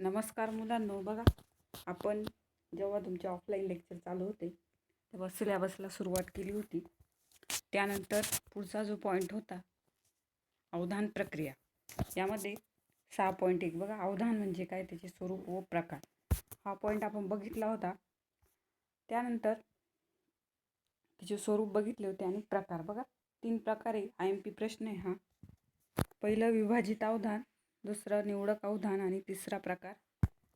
नमस्कार मुलांनो, बघा आपण जेव्हा तुमचे ऑफलाईन लेक्चर चालू होते तेव्हा सिलेबसला सुरुवात केली होती. त्यानंतर पुढचा जो पॉईंट होता अवधान प्रक्रिया, यामध्ये 6.1 बघा अवधान म्हणजे काय, त्याचे स्वरूप व प्रकार, हा पॉईंट आपण बघितला होता. त्यानंतर त्याचे स्वरूप बघितले होते आणि प्रकार बघा 3 प्रकारे IMP प्रश्न आहे हा. पहिलं विभाजित अवधान, दुसरं निवडक अवधान आणि तिसरा प्रकार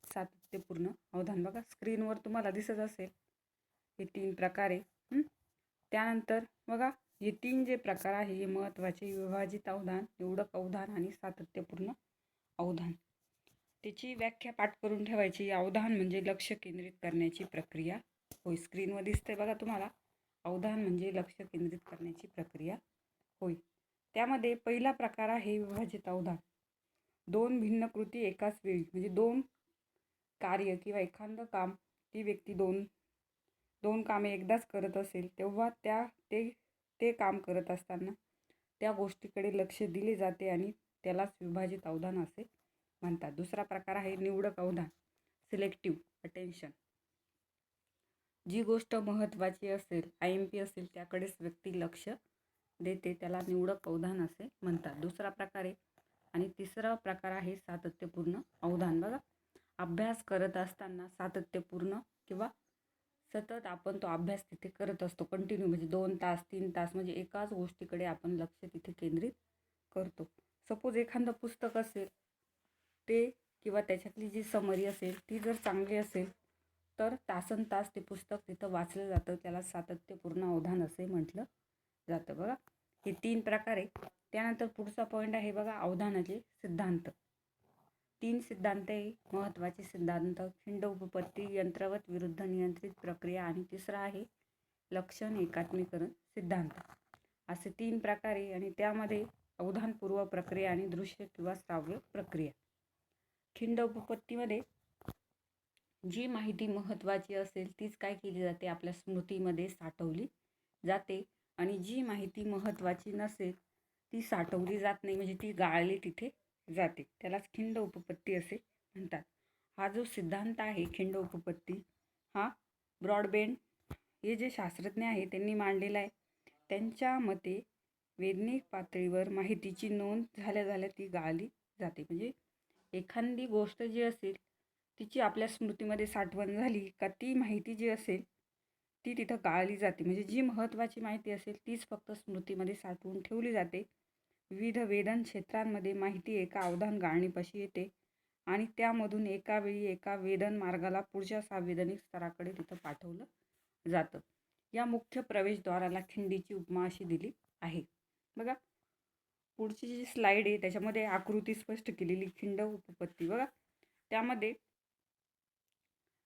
सातत्यपूर्ण अवधान. बघा स्क्रीनवर तुम्हाला दिसत असेल हे 3 प्रकारे. त्यानंतर बघा हे 3 जे प्रकार आहे हे महत्त्वाचे: विभाजित अवधान, निवडक अवधान आणि सातत्यपूर्ण अवधान. त्याची व्याख्या पाठ करून ठेवायची. अवधान म्हणजे लक्ष केंद्रित करण्याची प्रक्रिया होय. स्क्रीनवर दिसते बघा तुम्हाला, अवधान म्हणजे लक्ष केंद्रित करण्याची प्रक्रिया होय. त्यामध्ये पहिला प्रकार आहे विभाजित अवधान. 2 भिन्न कृती एकाच वेळी, म्हणजे 2 कार्य किंवा एखादं काम ती व्यक्ती दोन कामे एकदाच करत असेल तेव्हा ते काम करत असताना त्या गोष्टीकडे लक्ष दिले जाते आणि त्यालाच विभाजित अवधान असे म्हणतात. दुसरा प्रकार आहे निवडक अवधान, सिलेक्टिव्ह अटेन्शन. जी गोष्ट महत्त्वाची असेल, IMP असेल, त्याकडेच व्यक्ती लक्ष देते, त्याला निवडक अवधान असे म्हणतात. दुसरा प्रकार आहे. आणि तिसरा प्रकार आहे सातत्यपूर्ण अवधान. बघा अभ्यास करत असताना सातत्यपूर्ण किंवा सतत आपण तो अभ्यास तिथे करत असतो, कंटिन्यू, म्हणजे 2 तास 3 तास, म्हणजे एकाच गोष्टीकडे आपण लक्ष तिथे केंद्रित करतो. सपोज एखादं पुस्तक असेल ते किंवा त्याच्यातली जी समरी असेल ती जर चांगली असेल तर तासनतास ते पुस्तक तिथं वाचलं जातं, त्याला सातत्यपूर्ण अवधान असे म्हटलं जातं. बघा हे 3 प्रकार आहे. त्यानंतर पुढचा पॉईंट आहे बघा अवधानाचे सिद्धांत. 3 सिद्धांत आहे महत्त्वाचे सिद्धांत: खिंड उपपत्ती, यंत्रवत विरुद्ध नियंत्रित प्रक्रिया आणि तिसरा आहे लक्षण एकात्मीकरण सिद्धांत. असे 3 प्रकार आहे. आणि त्यामध्ये अवधानपूर्व प्रक्रिया आणि दृश्य किंवा श्राव्य प्रक्रिया. खिंड उपपत्तीमध्ये जी माहिती महत्त्वाची असेल तीच काय केली जाते, आपल्या स्मृतीमध्ये साठवली जाते, आणि जी माहिती महत्त्वाची नसेल ती साठवली जात नाही, म्हणजे ती गाळली तिथे जाते, त्यालाच खिंड उपपत्ती असे म्हणतात. हा जो सिद्धांत आहे खिंड उपपत्ती, हा ब्रॉडबेंड हे जे शास्त्रज्ञ आहे त्यांनी मांडलेला आहे. त्यांच्या मते वैज्ञानिक पातळीवर माहितीची नोंद झाल्या ती गाळली जाते, म्हणजे एखादी गोष्ट जी असेल तिची आपल्या स्मृतीमध्ये साठवण झाली का ती माहिती जी असेल ती तिथं गाळली जाते, म्हणजे जी महत्त्वाची माहिती असेल तीच फक्त स्मृतीमध्ये साठवून ठेवली जाते. विविध वेदन क्षेत्रांमध्ये माहिती एका अवधान गाळणीपाशी येते आणि त्यामधून एका वेळी एका वेदन मार्गाला पुढच्या संवेदनिक स्तराकडे तिथं पाठवलं जातं. या मुख्य प्रवेशद्वाराला खिंडीची उपमा अशी दिली आहे. बघा पुढची जी स्लाईड आहे त्याच्यामध्ये आकृती स्पष्ट केलेली खिंड उपपत्ती. बघा त्यामध्ये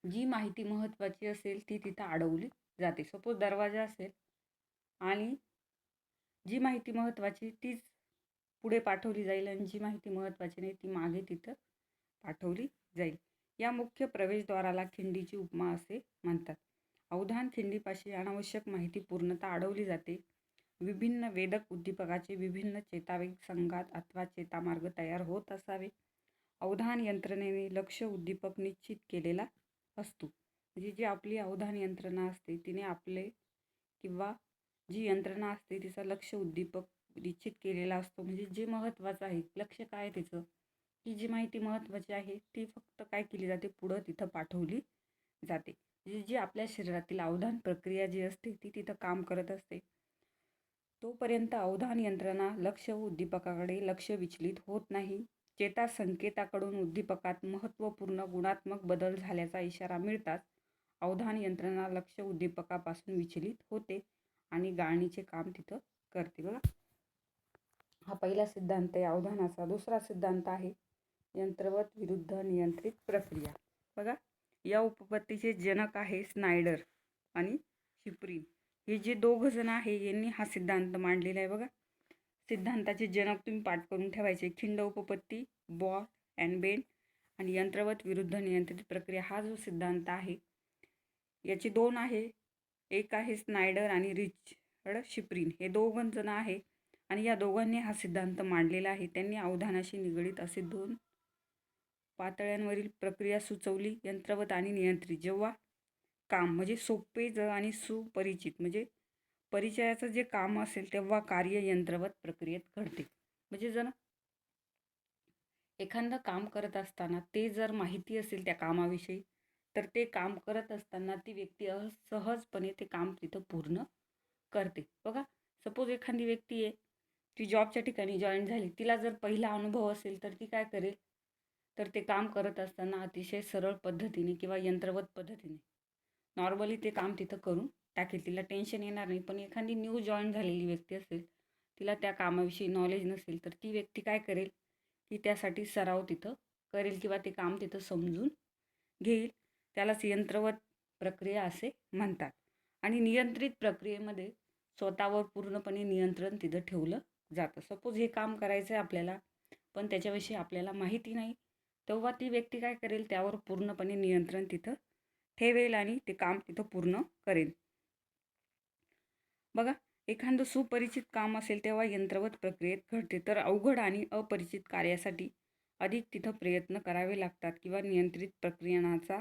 जी माहिती महत्त्वाची असेल ती तिथं अडवली जाते. सपोज दरवाजा असेल आणि जी माहिती महत्त्वाची तीच पुढे पाठवली जाईल आणि जी माहिती महत्त्वाची नाही ती मागे तिथं पाठवली जाईल. या मुख्य प्रवेशद्वाराला खिंडीची उपमा असे म्हणतात. अवधान खिंडीपाशी अनावश्यक माहिती पूर्णतः अडवली जाते. विभिन्न वेदक उद्दीपकाचे विभिन्न चेतावेग संघात अथवा चेतामार्ग तयार होत असावे. अवधान यंत्रणेने लक्ष उद्दीपक निश्चित केलेला असतो, म्हणजे जी आपली अवधान यंत्रणा असते तिने आपले किंवा जी यंत्रणा असते तिचा लक्ष उद्दीपक निश्चित केलेला असतो, म्हणजे जे महत्त्वाचं आहे लक्ष काय त्याचं, की जी माहिती महत्त्वाची आहे ती फक्त काय केली जाते, पुढं तिथं पाठवली जाते. म्हणजे जी आपल्या शरीरातील अवधान प्रक्रिया जी असते ती तिथं काम करत असते. तोपर्यंत अवधान यंत्रणा लक्ष व उद्दीपकाकडे लक्ष विचलित होत नाही. चेता संकेताकडून उद्दीपकात महत्त्वपूर्ण गुणात्मक बदल झाल्याचा इशारा मिळताच अवधान यंत्रणा लक्ष उद्दीपकापासून विचलित होते आणि गाळणीचे काम तिथं करते. बघा हा पहिला सिद्धांत आहे अवधानाचा. दुसरा सिद्धांत आहे यंत्रवत विरुद्ध नियंत्रित प्रक्रिया. बघा या उपपत्तीचे जनक आहे स्नायडर आणि शिप्रीन. हे जे 2 जण आहे यांनी हा सिद्धांत मांडलेला आहे. बघा सिद्धांताचे जनक तुम्ही पाठ करून ठेवायचे: खिंड उपपत्ती, बॉल अँड बेंड, आणि यंत्रवत विरुद्ध नियंत्रित प्रक्रिया. हा जो सिद्धांत आहे याचे 2 आहे, एक आहे स्नायडर आणि रिचर्ड शिप्रीन, हे 2 जण आहे आणि या दोघांनी हा सिद्धांत मांडलेला आहे. त्यांनी अवधानाशी निगडीत असे 2 पातळ्यांवरील प्रक्रिया सुचवली. यंत्रवत आणि नियंत्रित. जेव्हा काम म्हणजे सोपे आणि सुपरिचित म्हणजे परिचयाचं जे काम असेल तेव्हा कार्य यंत्रवत प्रक्रियेत घडते. म्हणजे जर एखादं काम करत असताना ते जर माहिती असेल त्या कामाविषयी तर ते काम करत असताना ती व्यक्ती सहजपणे ते काम तिथं पूर्ण करते. बघा, सपोज एखादी व्यक्ती आहे, ती जॉबच्या ठिकाणी जॉईन झाली, तिला जर पहिला अनुभव असेल तर ती काय करेल, तर ते काम करत असताना अतिशय सरळ पद्धतीने किंवा यंत्रवत पद्धतीने नॉर्मली ते काम तिथं करून टाकेल. तिला टेन्शन येणार नाही. पण एखादी न्यू जॉईन झालेली व्यक्ती असेल, तिला त्या कामाविषयी नॉलेज नसेल, तर ती व्यक्ती काय करेल की त्यासाठी सराव तिथं करेल किंवा ते काम तिथं समजून घेईल. त्यालाच यंत्रवत प्रक्रिया असे म्हणतात. आणि नियंत्रित प्रक्रियेमध्ये स्वतःवर पूर्णपणे नियंत्रण तिथं ठेवलं जातं. सपोज हे काम करायचं आहे आपल्याला, पण त्याच्याविषयी आपल्याला माहिती नाही, तेव्हा ती व्यक्ती काय करेल, त्यावर पूर्णपणे नियंत्रण तिथं ठेवेल आणि ते काम तिथं पूर्ण करेल. बघा, एखादं सुपरिचित काम असेल तेव्हा यंत्रवत प्रक्रियेत घडते. तर अवघड आणि अपरिचित कार्यासाठी अधिक तिथं प्रयत्न करावे लागतात किंवा नियंत्रित प्रक्रियांचा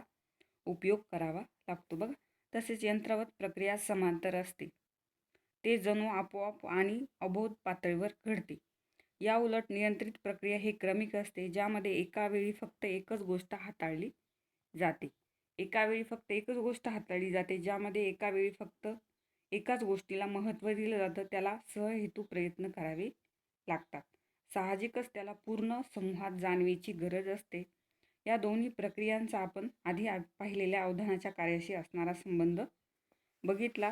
उपयोग करावा लागतो. बघा, तसेच यंत्रवत प्रक्रिया समांतर असते. ते जणू आपोआप आणि अबोध पातळीवर घडते. या उलट नियंत्रित प्रक्रिया ही क्रमिक असते, ज्यामध्ये एका वेळी फक्त एकच गोष्ट हाताळली जाते. ज्यामध्ये एका वेळी फक्त एकाच गोष्टीला महत्त्व दिलं जातं. त्याला सहहेतू प्रयत्न करावे लागतात. साहजिकच त्याला पूर्ण समूहात जाणीवेची गरज असते. या दोन्ही प्रक्रियांचा आपण आधी पाहिलेल्या अवधानाच्या कार्याशी असणारा संबंध बघितला.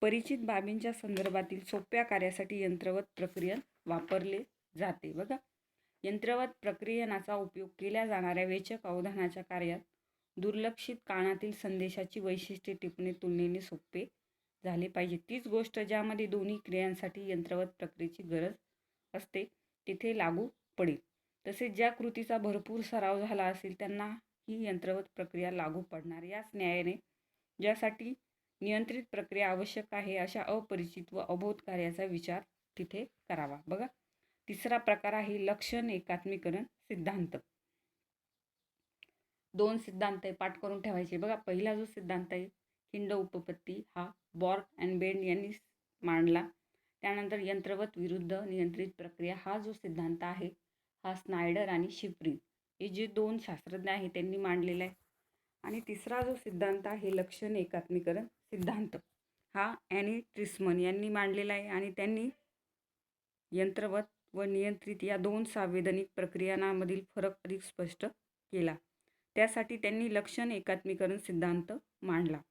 परिचित बाबींच्या संदर्भातील सोप्या कार्यासाठी यंत्रवत प्रक्रियन वापरले जाते. बघा, यंत्रवत प्रक्रियनाचा उपयोग केल्या जाणाऱ्या वेचक अवधानाच्या कार्यात दुर्लक्षित कानातील संदेशाची वैशिष्ट्ये टिपणे तुलनेने सोपे झाले पाहिजे. तीच गोष्ट ज्यामध्ये दोन्ही क्रियांसाठी यंत्रवत प्रक्रियेची गरज असते तिथे लागू पडेल. तसेच ज्या कृतीचा भरपूर सराव झाला असेल त्यांना ही यंत्रवत प्रक्रिया लागू पडणार. याच न्यायाने ज्यासाठी नियंत्रित प्रक्रिया आवश्यक आहे अशा अपरिचित व अबोध कार्याचा विचार तिथे करावा. बघा, तिसरा प्रकार आहे लक्षण एकात्मीकरण सिद्धांत. 2 सिद्धांत पाठ करून ठेवायचे. बघा, पहिला जो सिद्धांत आहे खिंड उपपत्ती हा बॉर्क अँड बेंड यांनी मांडला. त्यानंतर यंत्रवत विरुद्ध नियंत्रित प्रक्रिया हा जो सिद्धांत आहे हा स्नायडर आणि शिफ्रिन हे जे 2 शास्त्रज्ञ आहेत त्यांनी मांडलेला आहे. आणि तिसरा जो सिद्धांत आहे लक्षण एकात्मीकरण सिद्धांत हा ॲनी ट्रिस्मन यांनी मांडलेला आहे. आणि त्यांनी यंत्रवत व नियंत्रित या 2 संवेदनिक प्रक्रियांमधील फरक अधिक स्पष्ट केला. त्यासाठी त्यांनी लक्षण एकात्मीकरण सिद्धांत मांडला.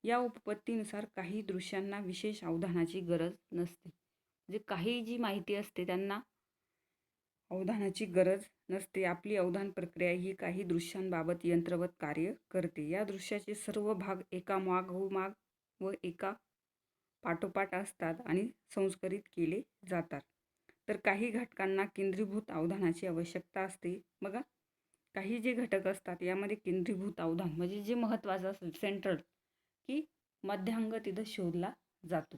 या उपपत्तीनुसार काही दृश्यांना विशेष अवधानाची गरज नसते. म्हणजे काही जी माहिती असते त्यांना अवधानाची गरज नसते. आपली अवधान प्रक्रिया ही काही दृश्यांबाबत यंत्रवत कार्य करते. या दृश्याचे सर्व भाग एका मागोमाग व एका पाठोपाठ असतात आणि संस्करित केले जातात. तर काही घटकांना केंद्रीभूत अवधानाची आवश्यकता असते. बघा, काही जे घटक असतात यामध्ये केंद्रीभूत अवधान म्हणजे जे महत्त्वाचं असेल सेंट्रल की मध्यांग तिथं शोधला जातो.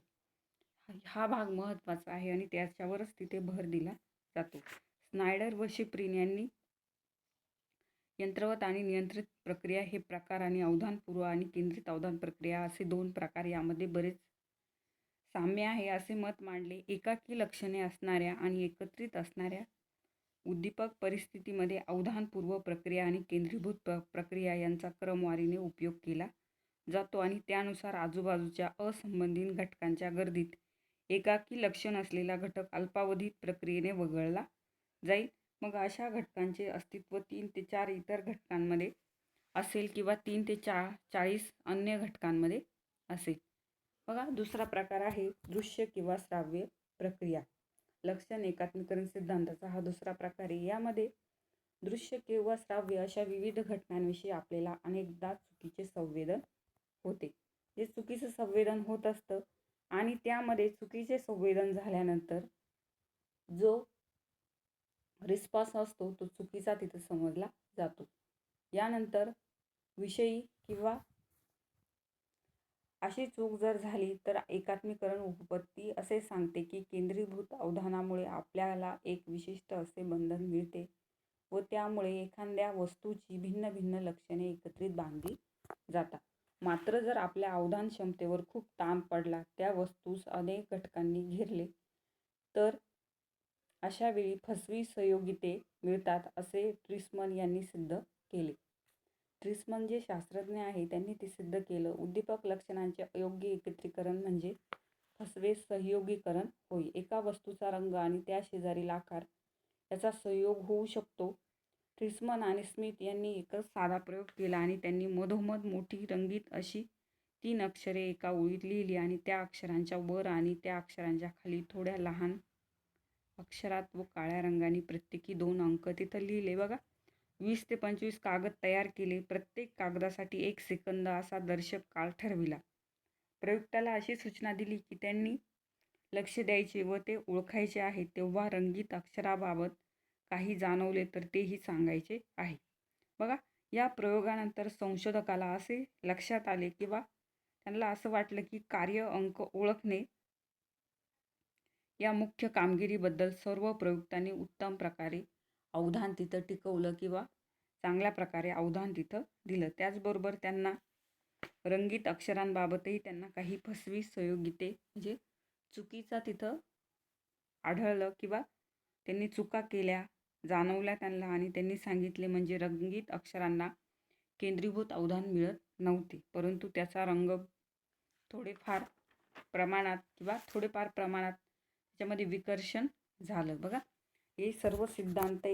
हा भाग महत्त्वाचा आहे आणि त्याच्यावरच तिथे भर दिला जातो. स्नायडर व शिफ्रिन यांनी यंत्रवत आणि नियंत्रित प्रक्रिया हे प्रकार आणि अवधानपूर्व आणि केंद्रित अवधान प्रक्रिया असे 2 प्रकार यामध्ये बरेच साम्य आहे असे मत मांडले. एकाकी लक्षणे असणाऱ्या आणि एकत्रित असणाऱ्या उद्दीपक परिस्थितीमध्ये अवधानपूर्व प्रक्रिया आणि केंद्रीभूत प्रक्रिया यांचा क्रमवारीने उपयोग केला जातो आणि त्यानुसार आजूबाजूच्या असंबंधित घटकांच्या गर्दीत एकाकी लक्षण असलेला घटक अल्पावधीत प्रक्रियेने वगळला जाईल. मग अशा घटकांचे अस्तित्व 3 ते 4 इतर घटकांमध्ये असेल किंवा 3 ते 40 अन्य घटकांमध्ये असेल. बघा, दुसरा प्रकार आहे दृश्य किंवा श्राव्य प्रक्रिया. लक्षण एकात्मीकरण सिद्धांताचा हा दुसरा प्रकार आहे. यामध्ये दृश्य किंवा श्राव्य अशा विविध घटनांविषयी आपल्याला अनेकदा चुकीचे संवेदन होते. जे चुकीचं संवेदन होत असतं आणि त्यामध्ये चुकीचे संवेदन झाल्यानंतर जो रिस्पॉन्स असतो तो चुकीचा तिथे समजला जातो. यानंतर विषयी किंवा अशी चूक जर झाली तर एकात्मीकरण उपपत्ती असे सांगते की केंद्रीभूत अवधानामुळे आपल्याला एक विशिष्ट असे बंधन मिळते व त्यामुळे एखाद्या वस्तूची भिन्न भिन्न लक्षणे एकत्रित बांधली जातात. मात्र जर आपल्या अवधान क्षमतेवर खूप ताण पडला, त्या वस्तूस अनेक घटकांनी घेरले, तर अशा वेळी फसवी संयोगिते मिळतात, असे ट्रिस्मन यांनी सिद्ध केले. ट्रिस्मन जे शास्त्रज्ञ आहे त्यांनी ते सिद्ध केलं. उद्दीपक लक्षणांचे अयोग्य एकत्रीकरण म्हणजे फसवे संयोगीकरण होय. एका वस्तूचा रंग आणि त्या शेजारील आकार याचा संयोग होऊ शकतो. ट्रिस्मन आणि स्मिथ यांनी एकच साधा प्रयोग केला आणि त्यांनी मधोमध मोठी रंगीत अशी 3 अक्षरे एका ओळीत लिहिली आणि त्या अक्षरांच्या वर आणि त्या अक्षरांच्या खाली थोड्या लहान अक्षरात व काळ्या रंगाने प्रत्येकी 2 अंक तिथं लिहिले. बघा, 20 ते 25 कागद तयार केले. प्रत्येक कागदासाठी 1 सेकंद असा दर्शक काळ ठरविला. प्रयुक्ताला अशी सूचना दिली की त्यांनी लक्ष द्यायचे व ते ओळखायचे आहे. तेव्हा रंगीत अक्षराबाबत काही जाणवले तर तेही सांगायचे आहे. बघा, या प्रयोगानंतर संशोधकाला असे लक्षात आले किंवा त्यांना असं वाटलं की कार्य अंक ओळखणे या मुख्य कामगिरीबद्दल सर्व प्रयुक्तांनी उत्तम प्रकारे अवधान तिथं टिकवलं किंवा चांगल्या प्रकारे अवधान तिथं दिलं. त्याचबरोबर त्यांना रंगीत अक्षरांबाबतही त्यांना काही फसवी संयोगिते म्हणजे चुकीचा तिथं आढळलं किंवा त्यांनी चुका केल्या जाणवल्या त्यांना आणि त्यांनी सांगितले म्हणजे रंगीत अक्षरांना केंद्रीभूत अवधान मिळत नव्हते, परंतु त्याचा रंग थोडेफार प्रमाणात त्याच्यामध्ये विकर्षण झालं. बघा, हे सर्व सिद्धांत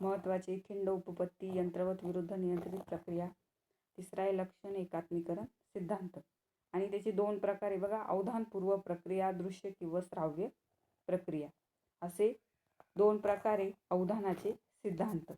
महत्त्वाचे. खिंड उपपत्ती, यंत्रवत विरुद्ध नियंत्रित प्रक्रिया, तिसरा आहे लक्षण एकात्मीकरण सिद्धांत आणि त्याचे 2 प्रकार आहे. बघा, अवधानपूर्व प्रक्रिया, दृश्य किंवा श्राव्य प्रक्रिया, असे 2 प्रकारे अवधानाचे सिद्धांत.